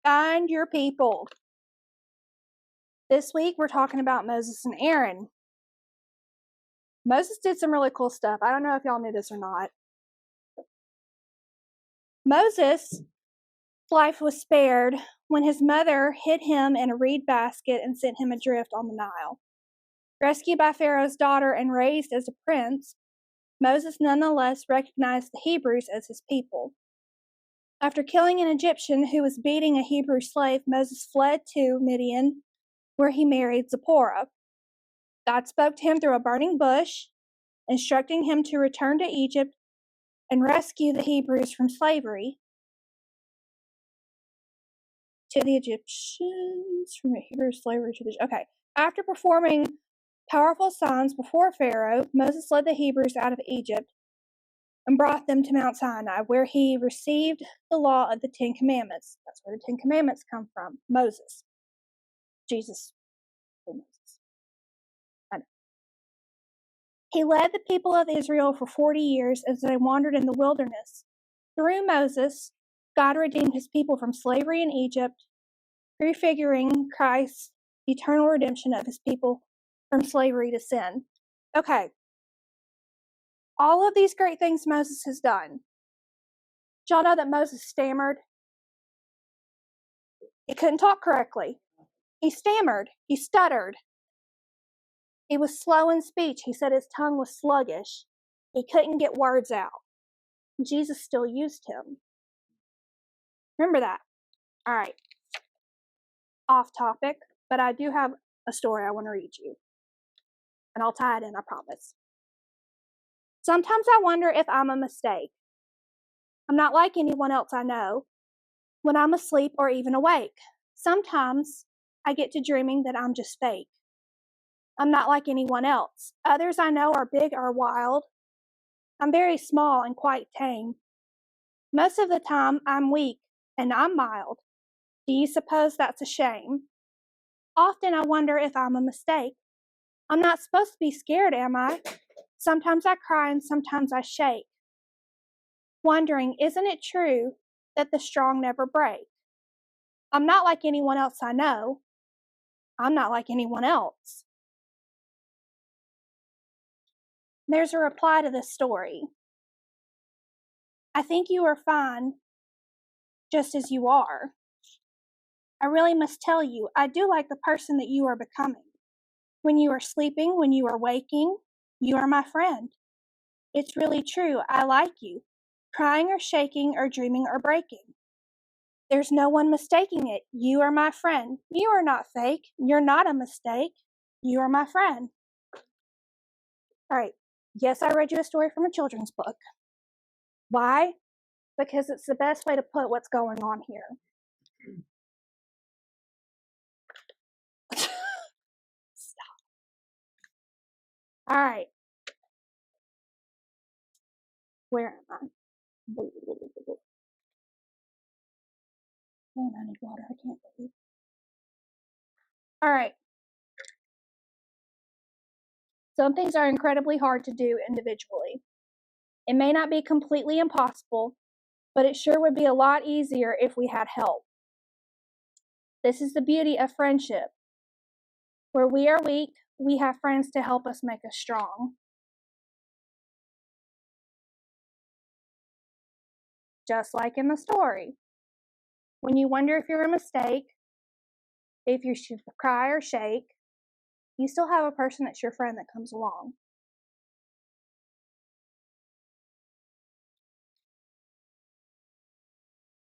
Find your people. This week we're talking about Moses and Aaron. Moses did some really cool stuff. I don't know if y'all knew this or not. Moses' life was spared when his mother hid him in a reed basket and sent him adrift on the Nile. Rescued by Pharaoh's daughter and raised as a prince, Moses nonetheless recognized the Hebrews as his people. After killing an Egyptian who was beating a Hebrew slave, Moses fled to Midian, where he married Zipporah. God spoke to him through a burning bush, instructing him to return to Egypt and rescue the Hebrews from slavery to the Egyptians, from Hebrew slavery to the... Okay. After performing powerful signs before Pharaoh, Moses led the Hebrews out of Egypt and brought them to Mount Sinai, where he received the law of the Ten Commandments. That's where the Ten Commandments come from. Moses. Jesus. Moses. I know. He led the people of Israel for 40 years as they wandered in the wilderness. Through Moses, God redeemed his people from slavery in Egypt, prefiguring Christ's eternal redemption of his people from slavery to sin. Okay. All of these great things Moses has done. Did y'all know that Moses stammered? He couldn't talk correctly. He stammered. He stuttered. He was slow in speech. He said his tongue was sluggish. He couldn't get words out. Jesus still used him. Remember that. All right. Off topic, but I do have a story I want to read you. And I'll tie it in, I promise. Sometimes I wonder if I'm a mistake. I'm not like anyone else I know when I'm asleep or even awake. Sometimes I get to dreaming that I'm just fake. I'm not like anyone else. Others I know are big or wild. I'm very small and quite tame. Most of the time I'm weak and I'm mild. Do you suppose that's a shame? Often I wonder if I'm a mistake. I'm not supposed to be scared, am I? Sometimes I cry and sometimes I shake. Wondering, isn't it true that the strong never break? I'm not like anyone else I know. I'm not like anyone else. There's a reply to this story. I think you are fine just as you are. I really must tell you, I do like the person that you are becoming. When you are sleeping, when you are waking, you are my friend. It's really true. I like you. Crying or shaking or dreaming or breaking. There's no one mistaking it. You are my friend. You are not fake. You're not a mistake. You are my friend. All right. Yes, I read you a story from a children's book. Why? Because it's the best way to put what's going on here. Stop. All right. Where am I? Man, I need water. I can't breathe. All right. Some things are incredibly hard to do individually. It may not be completely impossible, but it sure would be a lot easier if we had help. This is the beauty of friendship. Where we are weak, we have friends to help us make us strong. Just like in the story. When you wonder if you're a mistake, if you should cry or shake, you still have a person that's your friend that comes along.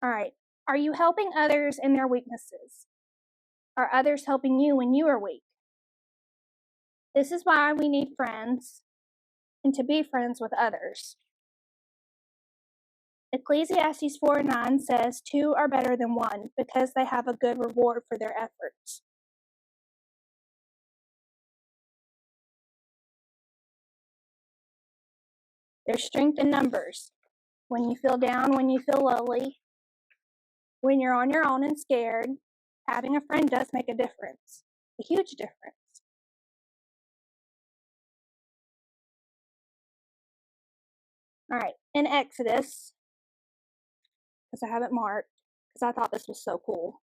All right. Are you helping others in their weaknesses? Are others helping you when you are weak? This is why we need friends and to be friends with others. Ecclesiastes 4:9 says, 2 are better than 1 because they have a good reward for their efforts. There's strength in numbers. When you feel down, when you feel lowly, when you're on your own and scared, having a friend does make a difference, a huge difference. All right, in Exodus, because I have it marked, because I thought this was so cool.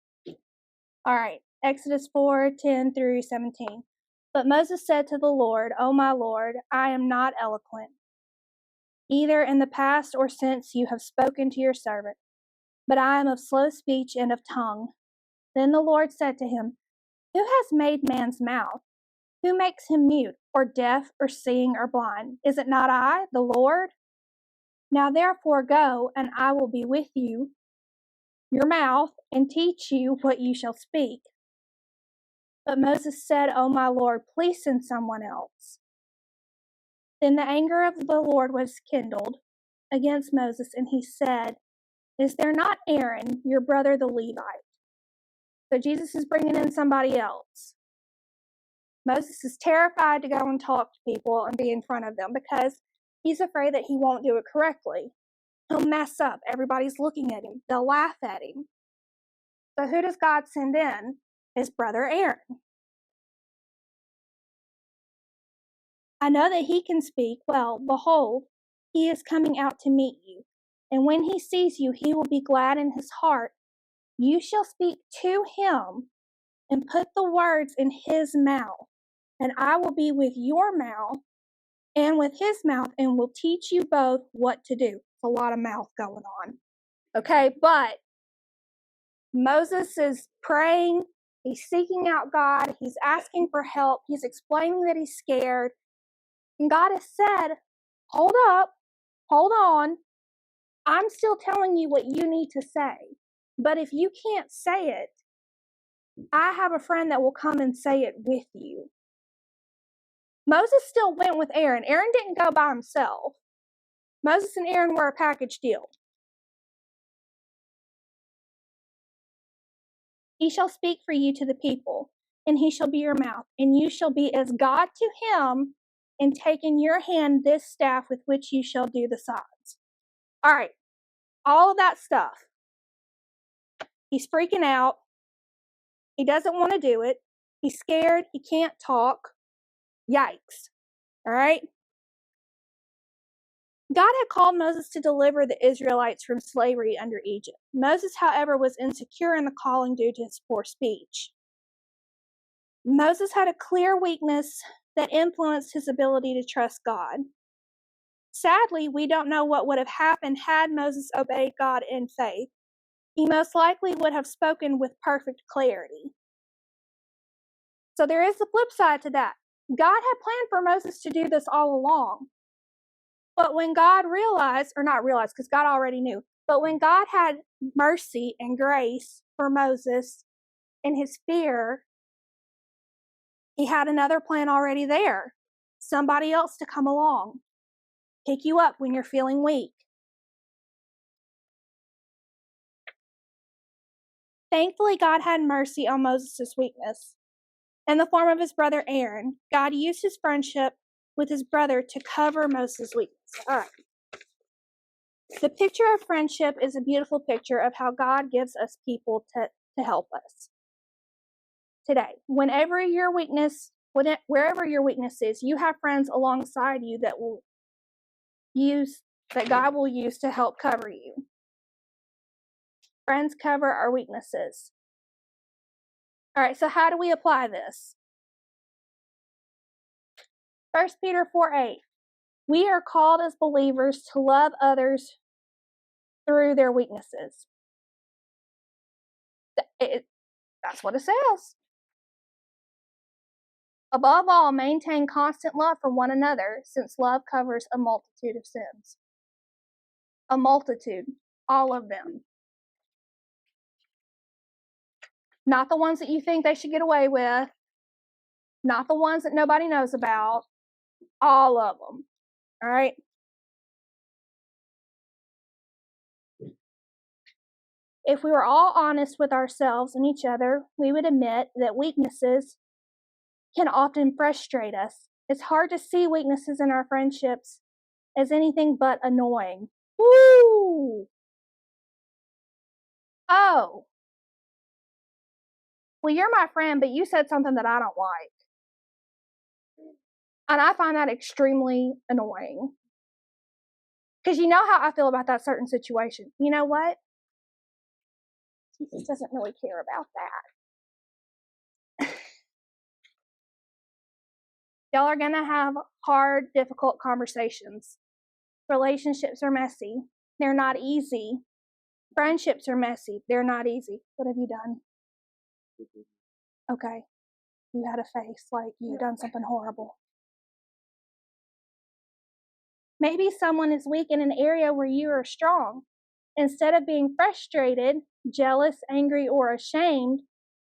All right, Exodus 4:10 through 17. But Moses said to the Lord, O my Lord, I am not eloquent, either in the past or since you have spoken to your servant, but I am of slow speech and of tongue. Then the Lord said to him, Who has made man's mouth? Who makes him mute, or deaf, or seeing, or blind? Is it not I, the Lord? Now therefore go, and I will be with you, your mouth, and teach you what you shall speak. But Moses said, O my Lord, please send someone else. Then the anger of the Lord was kindled against Moses, and he said, Is there not Aaron, your brother the Levite? So Jesus is bringing in somebody else. Moses is terrified to go and talk to people and be in front of them because he's afraid that he won't do it correctly. He'll mess up. Everybody's looking at him. They'll laugh at him. So who does God send in? His brother Aaron. I know that he can speak. Well, behold, he is coming out to meet you. And when he sees you, he will be glad in his heart. You shall speak to him and put the words in his mouth. And I will be with your mouth and with his mouth and will teach you both what to do. It's a lot of mouth going on. Okay, but Moses is praying. He's seeking out God. He's asking for help. He's explaining that he's scared. And God has said, hold up, hold on. I'm still telling you what you need to say. But if you can't say it, I have a friend that will come and say it with you. Moses still went with Aaron. Aaron didn't go by himself. Moses and Aaron were a package deal. He shall speak for you to the people, and he shall be your mouth, and you shall be as God to him, and take in your hand this staff with which you shall do the signs. All right, all of that stuff. He's freaking out. He doesn't want to do it. He's scared. He can't talk. Yikes. All right. God had called Moses to deliver the Israelites from slavery under Egypt. Moses, however, was insecure in the calling due to his poor speech. Moses had a clear weakness that influenced his ability to trust God. Sadly, we don't know what would have happened had Moses obeyed God in faith. He most likely would have spoken with perfect clarity. So there is the flip side to that. God had planned for Moses to do this all along. But when God realized, or not realized, because God already knew, but when God had mercy and grace for Moses in his fear, he had another plan already there. Somebody else to come along, pick you up when you're feeling weak. Thankfully, God had mercy on Moses' weakness. In the form of his brother Aaron, God used his friendship with his brother to cover Moses' weakness. All right. The picture of friendship is a beautiful picture of how God gives us people to help us today. Wherever your weakness is, you have friends alongside you that God will use to help cover you. Friends cover our weaknesses. All right, so how do we apply this? 1 Peter 4:8. We are called as believers to love others through their weaknesses. That's what it says. Above all, maintain constant love for one another, since love covers a multitude of sins. A multitude. All of them. Not the ones that you think they should get away with. Not the ones that nobody knows about. All of them. All right? If we were all honest with ourselves and each other, we would admit that weaknesses can often frustrate us. It's hard to see weaknesses in our friendships as anything but annoying. Woo! Oh. Well, you're my friend, but you said something that I don't like. And I find that extremely annoying. Because you know how I feel about that certain situation. You know what? Jesus doesn't really care about that. Y'all are going to have hard, difficult conversations. Relationships are messy. They're not easy. Friendships are messy. They're not easy. What have you done? Okay. You had a face like you've done something horrible. Maybe someone is weak in an area where you are strong. Instead of being frustrated, jealous, angry, or ashamed,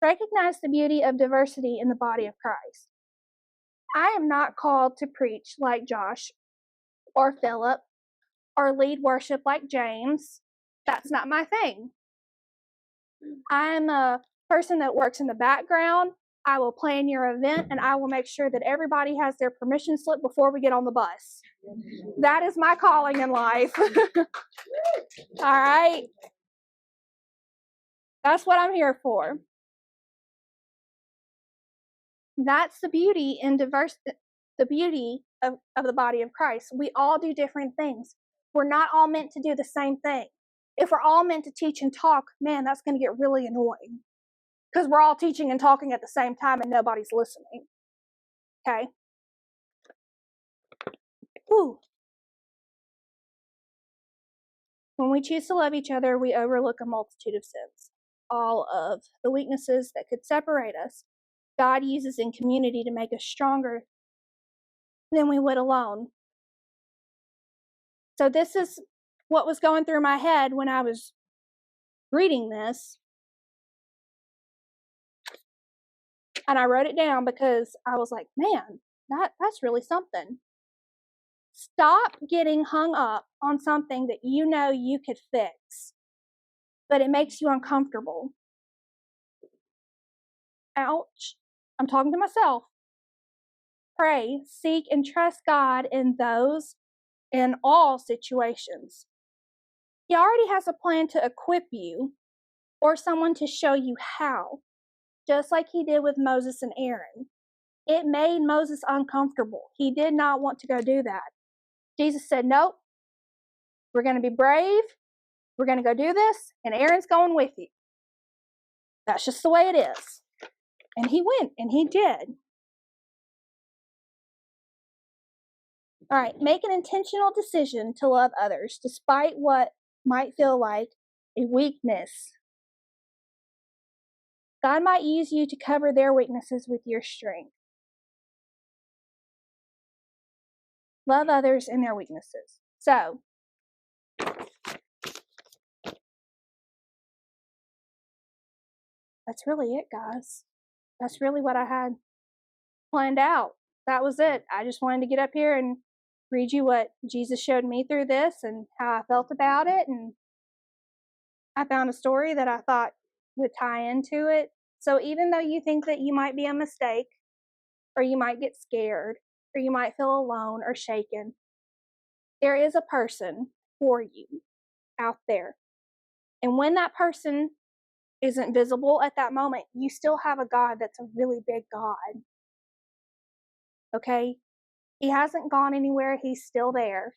recognize the beauty of diversity in the body of Christ. I am not called to preach like Josh or Philip or lead worship like James. That's not my thing. I'm a person that works in the background. I will plan your event and I will make sure that everybody has their permission slip before we get on the bus. That is my calling in life. All right? That's what I'm here for. That's the beauty in the beauty of the body of Christ. We all do different things. We're not all meant to do the same thing. If we're all meant to teach and talk, man, that's going to get really annoying. Because we're all teaching and talking at the same time and nobody's listening. Okay? Whew. When we choose to love each other, we overlook a multitude of sins. All of the weaknesses that could separate us, God uses in community to make us stronger than we would alone. So this is what was going through my head when I was reading this. And I wrote it down because I was like, man, that's really something. Stop getting hung up on something that you know you could fix, but it makes you uncomfortable. Ouch. I'm talking to myself. Pray, seek, and trust God in all situations. He already has a plan to equip you or someone to show you how, just like he did with Moses and Aaron. It made Moses uncomfortable. He did not want to go do that. Jesus said, nope, we're going to be brave. We're going to go do this, and Aaron's going with you. That's just the way it is. And he went, and he did. All right, make an intentional decision to love others despite what might feel like a weakness. God might use you to cover their weaknesses with your strength. Love others in their weaknesses. So, that's really it, guys. That's really what I had planned out. That was it. I just wanted to get up here and read you what Jesus showed me through this and how I felt about it. And I found a story that I thought would tie into it. So even though you think that you might be a mistake, or you might get scared, or you might feel alone or shaken, there is a person for you out there. And when that person isn't visible at that moment, you still have a God that's a really big God. Okay? He hasn't gone anywhere. He's still there.